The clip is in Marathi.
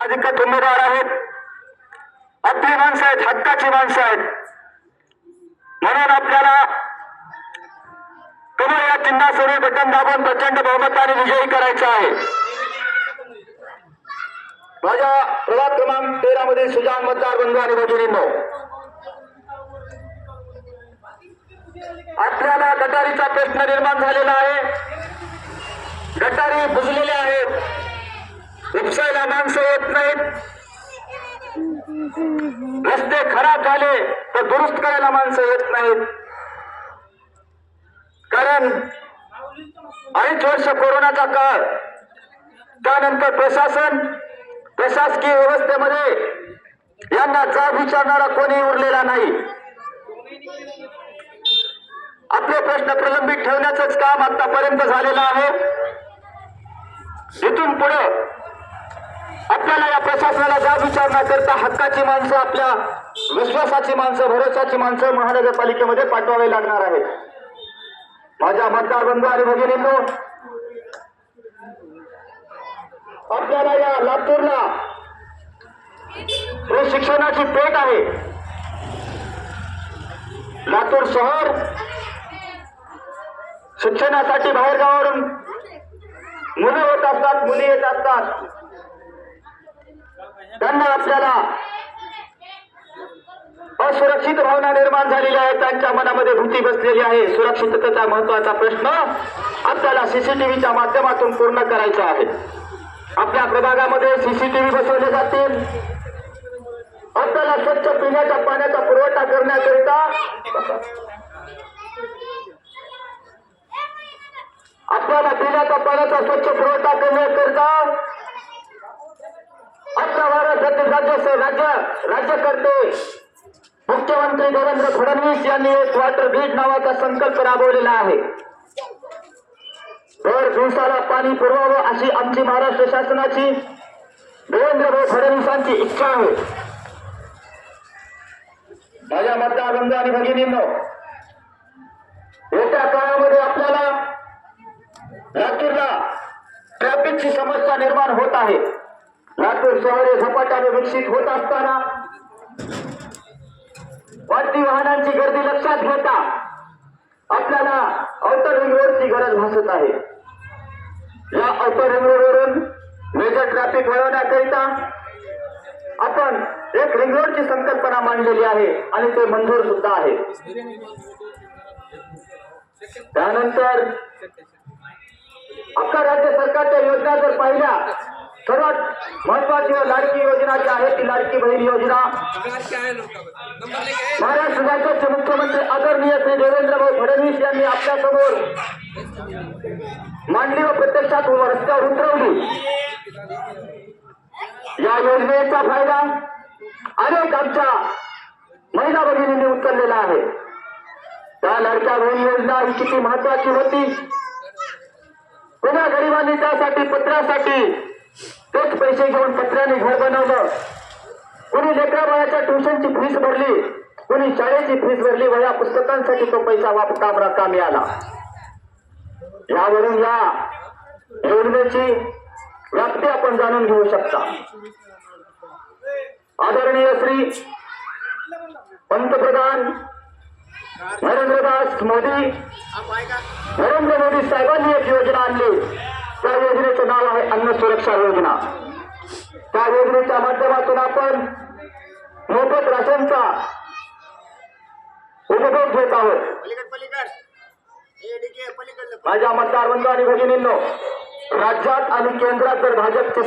अधिकृत उमेदवार आहेत, आपली माणसं आहेत, हक्काची माणसं आहेत. म्हणून आपल्याला पुन्हा या चिन्हासोबत बटन दाबून प्रचंड बहुमताने विजयी करायचं आहे. माझ्या प्रभाग क्रमांक 13 मधील सुजाण मतदार बंधू आणि भगिनींनो, आपल्याला गटारीचा प्रश्न निर्माण झालेला आहे. गटारी बुजलेल्या आहेत, उपसायला माणसं येत नाहीत. रस्ते खराब झाले तर दुरुस्त करायला माणसं येत नाहीत. कारण 2.5 वर्ष कोरोनाचा काळ, त्यानंतर प्रशासकीय व्यवस्थेमध्ये यांना जाब विचारणारा कोणी उरलेला नाही. आपले प्रश्न प्रलंबित ठेवण्याचंच काम आतापर्यंत झालेलं आहे. इथून पुढे आपल्याला या प्रशासनाला जाब विचारण्याकरता हक्काची माणसं, आपल्या विश्वासाची माणसं, भरोसाची माणसं महानगरपालिकेमध्ये पाठवावे लागणार आहेत. माझ्या मतदार बंधू आणि भगिनींनो, आपल्याला या लातूरला हे शिक्षणाची पेठ आहे. लातूर शहर शिक्षणासाठी बाहेरगावावरून मुलं होत असतात, मुली येत असतात. त्यांना आपल्याला असुरक्षित भावना निर्माण झालेली आहे, त्यांच्या मनामध्ये भीती बसलेली आहे. सुरक्षिततेचा महत्वाचा प्रश्न आपल्याला सीसीटीव्हीच्या माध्यमातून पूर्ण करायचा आहे. आपल्या प्रभागामध्ये सीसीटीव्ही बसवले जातील. आपल्याला स्वच्छ पिण्याच्या पाण्याचा पुरवठा करण्याकरिता आपल्याला पिण्याच्या पाण्याचा स्वच्छ पुरवठा करण्याकरिता आपला राज्यकर्ते मुख्यमंत्री देवेंद्र फडणवीस यांनी एक वॉटर ग्रीड नावाचा संकल्प राबवलेला आहे. दर दिवसाला पाणी पुरवावं अशी आमची महाराष्ट्र शासनाची, देवेंद्र फडणवीसांची इच्छा आहे. माझ्या मतदार बंधू आणि भगिनींनो, येत्या काळामध्ये आपल्याला लातूरला ट्रॅफिकची समस्या निर्माण होत आहे. लातूर शहर झपाट्याने विकसित होत असताना वाढती वाहनांची गर्दी लक्षात घेता आपल्याला आउटर रिंग रोडची गरज भासत आहे. या आउटर रिंग रोडवरून मेजर ट्रॅफिक वळवण्याकरिता आपण एक रिंग रोडची संकल्पना मांडलेली आहे आणि ते मंजूर सुद्धा आहे. त्यानंतर अख्खा राज्य सरकारच्या योजना जर पाहिल्या, सर्वात महत्वाची लाडकी योजना जी आहे ती लाडकी बहीण योजना महाराष्ट्र राज्याचे मुख्यमंत्री आदरणीय श्री देवेंद्र फडणवीस यांनी आपल्या समोर मांडली व प्रत्यक्षात रस्त्यावर उतरवली. या योजनेचा फायदा अनेक आमच्या महिला भगिनींनी उचललेला आहे. त्या लाडक्या बहीण योजना ही किती महत्वाची होती. पुन्हा गरिबांनी त्यासाठी पत्रासाठी तेच पैसे घेऊन पत्र्याने घर बनवलं. कोणी लेकरा बाळाच्या ट्युशनची फीस भरली, कोणी शाळेची फीस भरली, वह्या पुस्तकांसाठी तो पैसा कामी आला. यावरून या योजनेची व्याप्ती आपण जाणून घेऊ शकता. आदरणीय श्री पंतप्रधान नरेंद्र मोदी साहेबांनी एक योजना आणली. त्या योजनेचं नाव आहे अन्न सुरक्षा योजना. त्या योजनेच्या माध्यमातून आपण मोफत राशनचा उपभोग घेत आहोत. माझ्या मतदार बंधू आणि भगिनींनो, राज्यात आणि केंद्रात जर भाजपचे